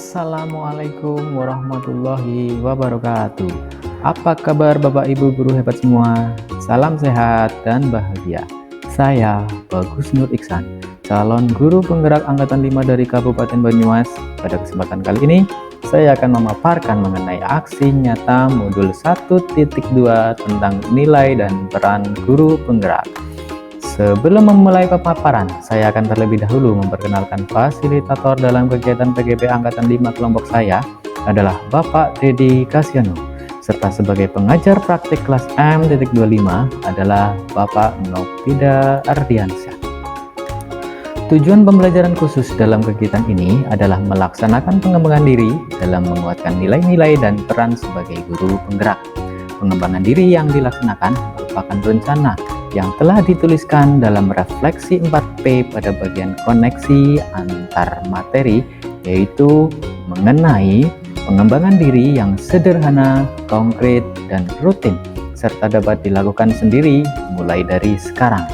Assalamualaikum warahmatullahi wabarakatuh. Apa kabar Bapak Ibu guru hebat semua? Salam sehat dan bahagia. Saya Bagus Nur Iksan, calon guru penggerak angkatan 5 dari Kabupaten Banyumas. Pada kesempatan kali ini, saya akan memaparkan mengenai aksi nyata modul 1.2 tentang nilai dan peran guru penggerak. Sebelum memulai pemaparan, saya akan terlebih dahulu memperkenalkan fasilitator dalam kegiatan PGP Angkatan 5 kelompok saya adalah Bapak Dedi Kasyano, serta sebagai pengajar praktik kelas M.25 adalah Bapak Nopida Ardiansyah. Tujuan pembelajaran khusus dalam kegiatan ini adalah melaksanakan pengembangan diri dalam menguatkan nilai-nilai dan peran sebagai guru penggerak. Pengembangan diri yang dilaksanakan merupakan rencana yang telah dituliskan dalam refleksi 4P pada bagian koneksi antar materi, yaitu mengenai pengembangan diri yang sederhana, konkret, dan rutin, serta dapat dilakukan sendiri mulai dari sekarang.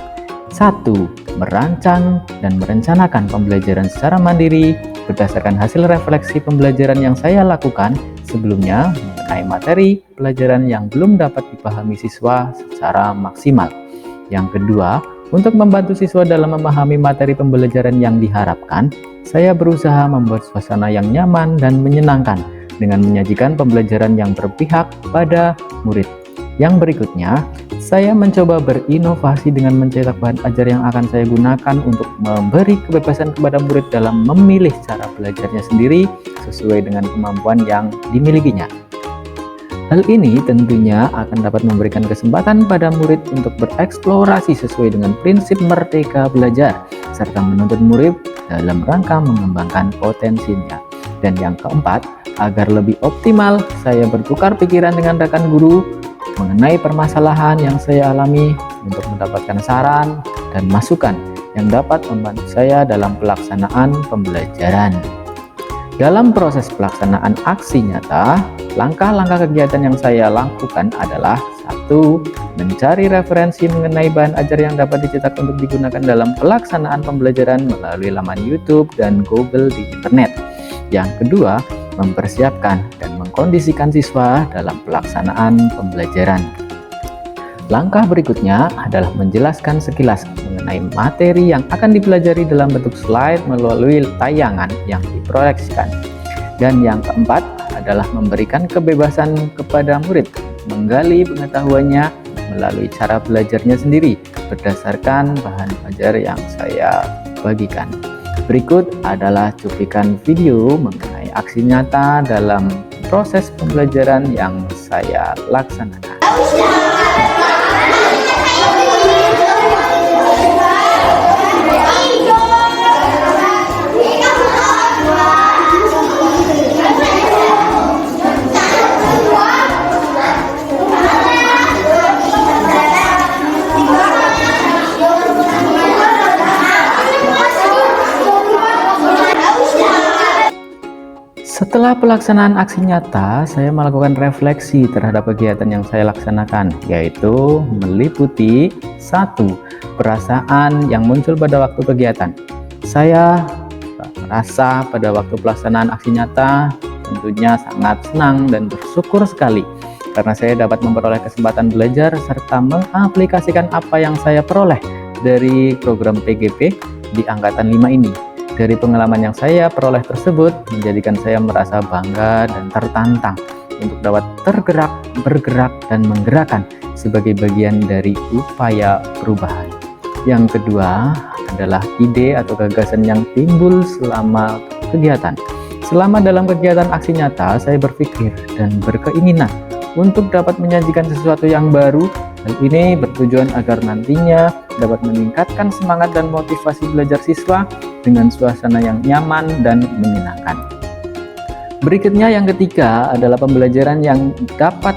1. Merancang dan merencanakan pembelajaran secara mandiri berdasarkan hasil refleksi pembelajaran yang saya lakukan sebelumnya mengenai materi pelajaran yang belum dapat dipahami siswa secara maksimal. Yang kedua, untuk membantu siswa dalam memahami materi pembelajaran yang diharapkan, saya berusaha membuat suasana yang nyaman dan menyenangkan dengan menyajikan pembelajaran yang berpihak pada murid. Yang berikutnya, saya mencoba berinovasi dengan mencetak bahan ajar yang akan saya gunakan untuk memberi kebebasan kepada murid dalam memilih cara belajarnya sendiri sesuai dengan kemampuan yang dimilikinya. Hal ini tentunya akan dapat memberikan kesempatan pada murid untuk bereksplorasi sesuai dengan prinsip merdeka belajar, serta menuntut murid dalam rangka mengembangkan potensinya. Dan yang keempat, agar lebih optimal, saya bertukar pikiran dengan rekan guru mengenai permasalahan yang saya alami untuk mendapatkan saran dan masukan yang dapat membantu saya dalam pelaksanaan pembelajaran. Dalam proses pelaksanaan aksi nyata, langkah-langkah kegiatan yang saya lakukan adalah 1. Mencari referensi mengenai bahan ajar yang dapat dicetak untuk digunakan dalam pelaksanaan pembelajaran melalui laman YouTube dan Google di internet. Yang kedua, mempersiapkan dan mengkondisikan siswa dalam pelaksanaan pembelajaran. Langkah berikutnya adalah menjelaskan sekilas mengenai materi yang akan dipelajari dalam bentuk slide melalui tayangan yang diproyeksikan. Dan yang keempat adalah memberikan kebebasan kepada murid menggali pengetahuannya melalui cara belajarnya sendiri berdasarkan bahan ajar yang saya bagikan. Berikut adalah cuplikan video mengenai aksi nyata dalam proses pembelajaran yang saya laksanakan. Setelah pelaksanaan aksi nyata, saya melakukan refleksi terhadap kegiatan yang saya laksanakan, yaitu meliputi 1. Perasaan yang muncul pada waktu kegiatan. Saya merasa pada waktu pelaksanaan aksi nyata tentunya sangat senang dan bersyukur sekali karena saya dapat memperoleh kesempatan belajar serta mengaplikasikan apa yang saya peroleh dari program PGP di Angkatan 5 ini. Dari pengalaman yang saya peroleh tersebut menjadikan saya merasa bangga dan tertantang untuk dapat tergerak, bergerak, dan menggerakkan sebagai bagian dari upaya perubahan. Yang kedua adalah ide atau gagasan yang timbul selama kegiatan. Selama dalam kegiatan aksi nyata, saya berpikir dan berkeinginan untuk dapat menyajikan sesuatu yang baru. Hal ini bertujuan agar nantinya dapat meningkatkan semangat dan motivasi belajar siswa dengan suasana yang nyaman dan menyenangkan. Berikutnya yang ketiga adalah pembelajaran yang dapat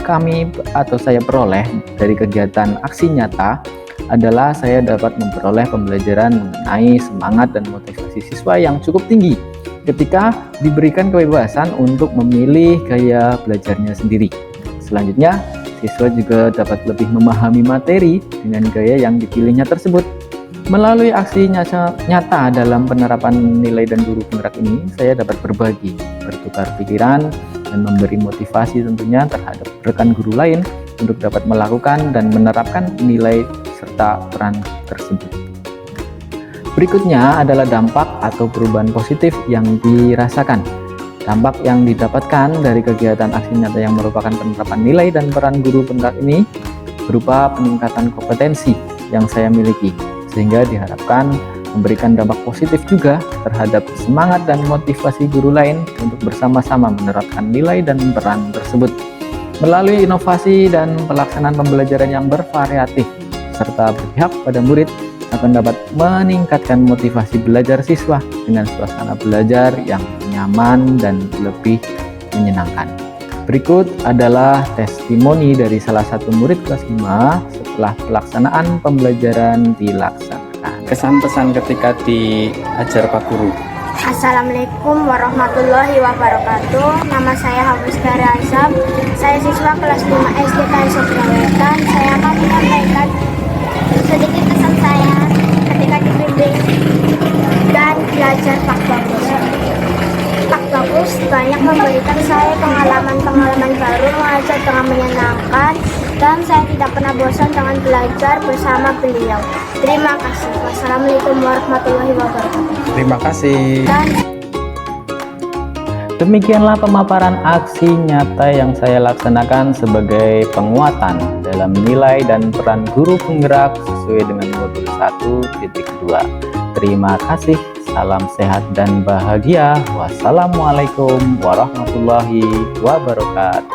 kami atau saya peroleh dari kegiatan aksi nyata adalah saya dapat memperoleh pembelajaran mengenai semangat dan motivasi siswa yang cukup tinggi ketika diberikan kebebasan untuk memilih gaya belajarnya sendiri. Selanjutnya, siswa juga dapat lebih memahami materi dengan gaya yang dipilihnya tersebut. Melalui aksi nyata dalam penerapan nilai dan guru penggerak ini, saya dapat berbagi, bertukar pikiran, dan memberi motivasi tentunya terhadap rekan guru lain untuk dapat melakukan dan menerapkan nilai serta peran tersebut. Berikutnya adalah dampak atau perubahan positif yang dirasakan. Dampak yang didapatkan dari kegiatan aksi nyata yang merupakan penerapan nilai dan peran guru penggerak ini berupa peningkatan kompetensi yang saya miliki, sehingga diharapkan memberikan dampak positif juga terhadap semangat dan motivasi guru lain untuk bersama-sama menerapkan nilai dan peran tersebut. Melalui inovasi dan pelaksanaan pembelajaran yang bervariatif serta berpihak pada murid akan dapat meningkatkan motivasi belajar siswa dengan suasana belajar yang nyaman dan lebih menyenangkan. Berikut adalah testimoni dari salah satu murid kelas 5 setelah pelaksanaan pembelajaran dilaksanakan. Kesan-pesan ketika diajar Pak Guru. Assalamualaikum warahmatullahi wabarakatuh. Nama saya Hafiz Azam. Saya siswa kelas 5 SD KS Wetan. Saya akan menyampaikan sedikit kesan saya ketika dibimbing dan belajar Pak Bagus. Pak Bagus banyak memberikan saya pengalaman-pengalaman baru, mengajar dengan menyenangkan, dan saya tidak pernah bosan dengan belajar bersama beliau. Terima kasih. Wassalamualaikum warahmatullahi wabarakatuh. Terima kasih. Demikianlah pemaparan aksi nyata yang saya laksanakan sebagai penguatan dalam nilai dan peran guru penggerak sesuai dengan modul 1.2. Terima kasih. Salam sehat dan bahagia. Wassalamualaikum warahmatullahi wabarakatuh.